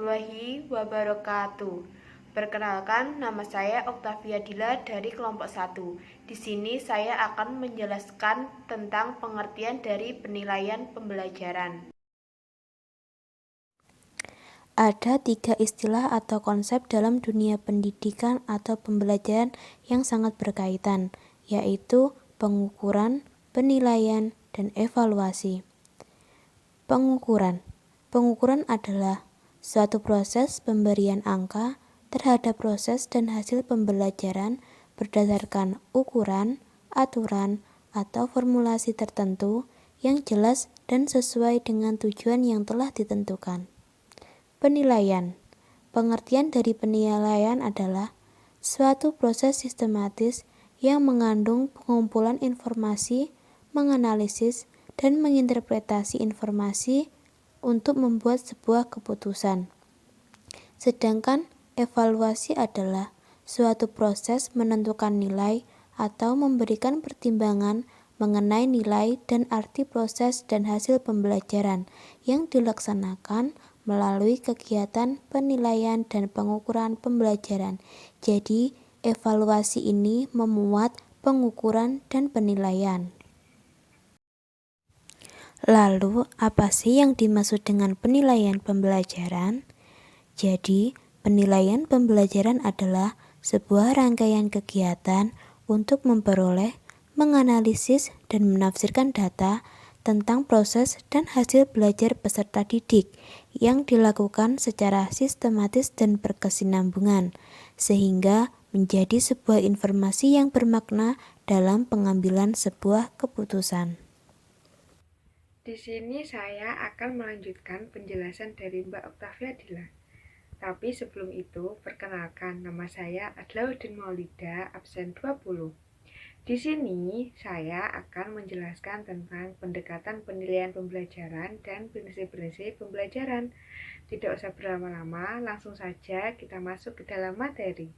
warahmatullahi wabarakatuh. Perkenalkan, nama saya Oktavia Dila dari kelompok 1. Di sini saya akan menjelaskan tentang pengertian dari penilaian pembelajaran. Ada 3 istilah atau konsep dalam dunia pendidikan atau pembelajaran yang sangat berkaitan, yaitu pengukuran, penilaian, dan evaluasi. Pengukuran. Pengukuran adalah suatu proses pemberian angka terhadap proses dan hasil pembelajaran berdasarkan ukuran, aturan, atau formulasi tertentu yang jelas dan sesuai dengan tujuan yang telah ditentukan. Penilaian. Pengertian dari penilaian adalah suatu proses sistematis yang mengandung pengumpulan informasi, menganalisis, dan menginterpretasi informasi untuk membuat sebuah keputusan. Sedangkan evaluasi adalah suatu proses menentukan nilai atau memberikan pertimbangan mengenai nilai dan arti proses dan hasil pembelajaran yang dilaksanakan melalui kegiatan penilaian dan pengukuran pembelajaran. Jadi, evaluasi ini memuat pengukuran dan penilaian. Lalu, apa sih yang dimaksud dengan penilaian pembelajaran? Jadi, penilaian pembelajaran adalah sebuah rangkaian kegiatan untuk memperoleh, menganalisis, dan menafsirkan data tentang proses dan hasil belajar peserta didik yang dilakukan secara sistematis dan berkesinambungan, sehingga menjadi sebuah informasi yang bermakna dalam pengambilan sebuah keputusan. Di sini saya akan melanjutkan penjelasan dari Mbak Oktavia Dila. Tapi sebelum itu, perkenalkan nama saya adalah Udin Maulida, absen 20. Di sini saya akan menjelaskan tentang pendekatan penilaian pembelajaran dan prinsip-prinsip pembelajaran. Tidak usah berlama-lama, langsung saja kita masuk ke dalam materi.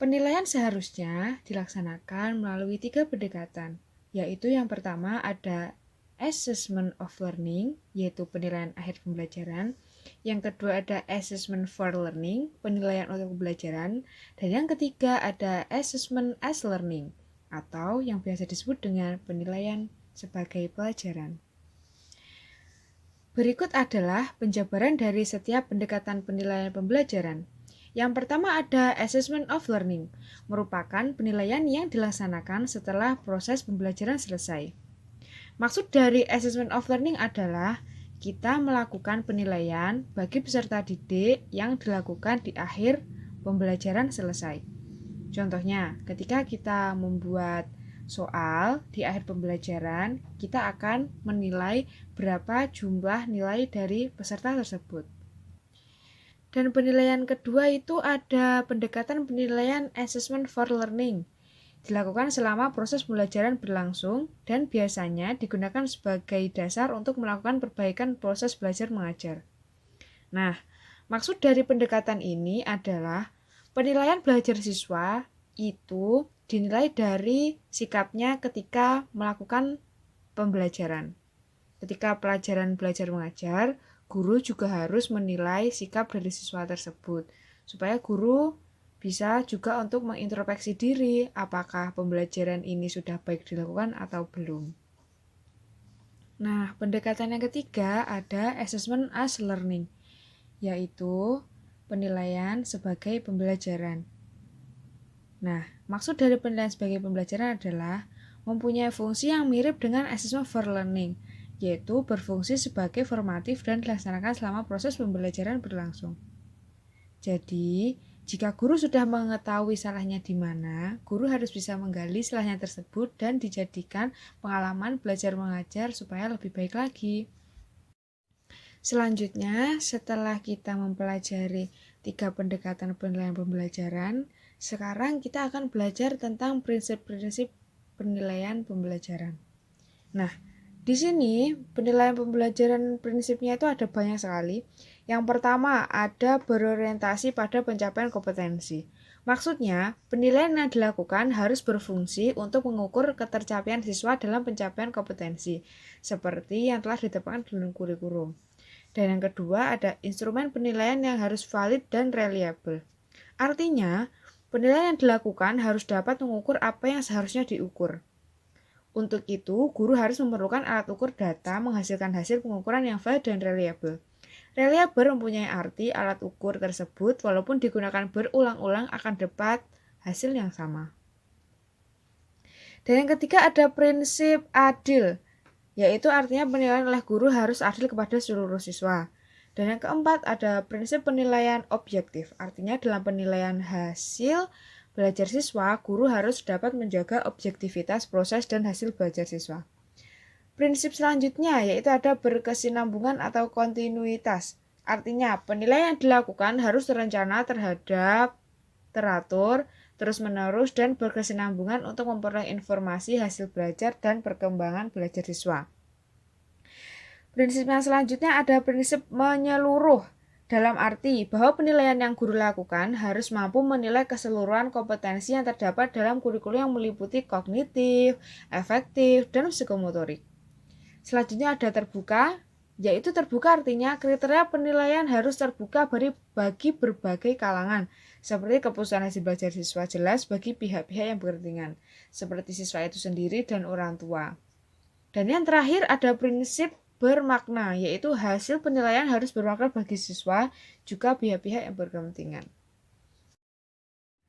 Penilaian seharusnya dilaksanakan melalui 3 pendekatan, yaitu yang pertama ada assessment of learning, yaitu penilaian akhir pembelajaran. Yang kedua ada assessment for learning, penilaian untuk pembelajaran. Dan yang ketiga ada assessment as learning, atau yang biasa disebut dengan penilaian sebagai pelajaran. Berikut adalah penjabaran dari setiap pendekatan penilaian pembelajaran. Yang pertama ada assessment of learning, merupakan penilaian yang dilaksanakan setelah proses pembelajaran selesai. Maksud dari assessment of learning adalah kita melakukan penilaian bagi peserta didik yang dilakukan di akhir pembelajaran selesai. Contohnya, ketika kita membuat soal di akhir pembelajaran, kita akan menilai berapa jumlah nilai dari peserta tersebut. Dan penilaian kedua itu ada pendekatan penilaian assessment for learning. Dilakukan selama proses pembelajaran berlangsung dan biasanya digunakan sebagai dasar untuk melakukan perbaikan proses belajar mengajar. Nah, maksud dari pendekatan ini adalah penilaian belajar siswa itu dinilai dari sikapnya ketika melakukan pembelajaran. Ketika pelajaran belajar mengajar, guru juga harus menilai sikap dari siswa tersebut, supaya guru bisa juga untuk mengintrospeksi diri, apakah pembelajaran ini sudah baik dilakukan atau belum. Nah, pendekatan yang ketiga ada assessment as learning, yaitu penilaian sebagai pembelajaran. Nah, maksud dari penilaian sebagai pembelajaran adalah mempunyai fungsi yang mirip dengan assessment for learning, yaitu berfungsi sebagai formatif dan dilaksanakan selama proses pembelajaran berlangsung. Jadi, jika guru sudah mengetahui salahnya di mana, guru harus bisa menggali salahnya tersebut dan dijadikan pengalaman belajar mengajar supaya lebih baik lagi. Selanjutnya, setelah kita mempelajari 3 pendekatan penilaian pembelajaran, sekarang kita akan belajar tentang prinsip-prinsip penilaian pembelajaran. Nah, di sini penilaian pembelajaran prinsipnya itu ada banyak sekali. Yang pertama ada berorientasi pada pencapaian kompetensi. Maksudnya, penilaian yang dilakukan harus berfungsi untuk mengukur ketercapaian siswa dalam pencapaian kompetensi, seperti yang telah ditetapkan dalam kurikulum. Dan yang kedua ada instrumen penilaian yang harus valid dan reliable. Artinya, penilaian yang dilakukan harus dapat mengukur apa yang seharusnya diukur. Untuk itu, guru harus memerlukan alat ukur data menghasilkan hasil pengukuran yang valid dan reliable. Reliable mempunyai arti alat ukur tersebut walaupun digunakan berulang-ulang akan dapat hasil yang sama. Dan yang ketiga ada prinsip adil, yaitu artinya penilaian oleh guru harus adil kepada seluruh siswa. Dan yang keempat ada prinsip penilaian objektif, artinya dalam penilaian hasil belajar siswa, guru harus dapat menjaga objektivitas proses dan hasil belajar siswa. Prinsip selanjutnya yaitu ada berkesinambungan atau kontinuitas. Artinya, penilaian yang dilakukan harus terencana terhadap teratur, terus-menerus, dan berkesinambungan untuk memperoleh informasi hasil belajar dan perkembangan belajar siswa. Prinsip yang selanjutnya ada prinsip menyeluruh, dalam arti bahwa penilaian yang guru lakukan harus mampu menilai keseluruhan kompetensi yang terdapat dalam kurikulum yang meliputi kognitif, efektif, dan psikomotorik. Selanjutnya ada terbuka, yaitu terbuka artinya kriteria penilaian harus terbuka bagi berbagai kalangan, seperti keputusan hasil belajar siswa jelas bagi pihak-pihak yang berkepentingan, seperti siswa itu sendiri dan orang tua. Dan yang terakhir ada prinsip bermakna, yaitu hasil penilaian harus bermakna bagi siswa, juga pihak-pihak yang berkepentingan.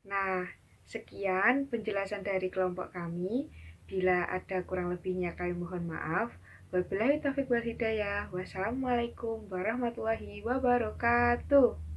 Nah, sekian penjelasan dari kelompok kami. Bila ada kurang lebihnya kami mohon maaf. Wabillahi taufiq wal hidayah. Wassalamualaikum warahmatullahi wabarakatuh.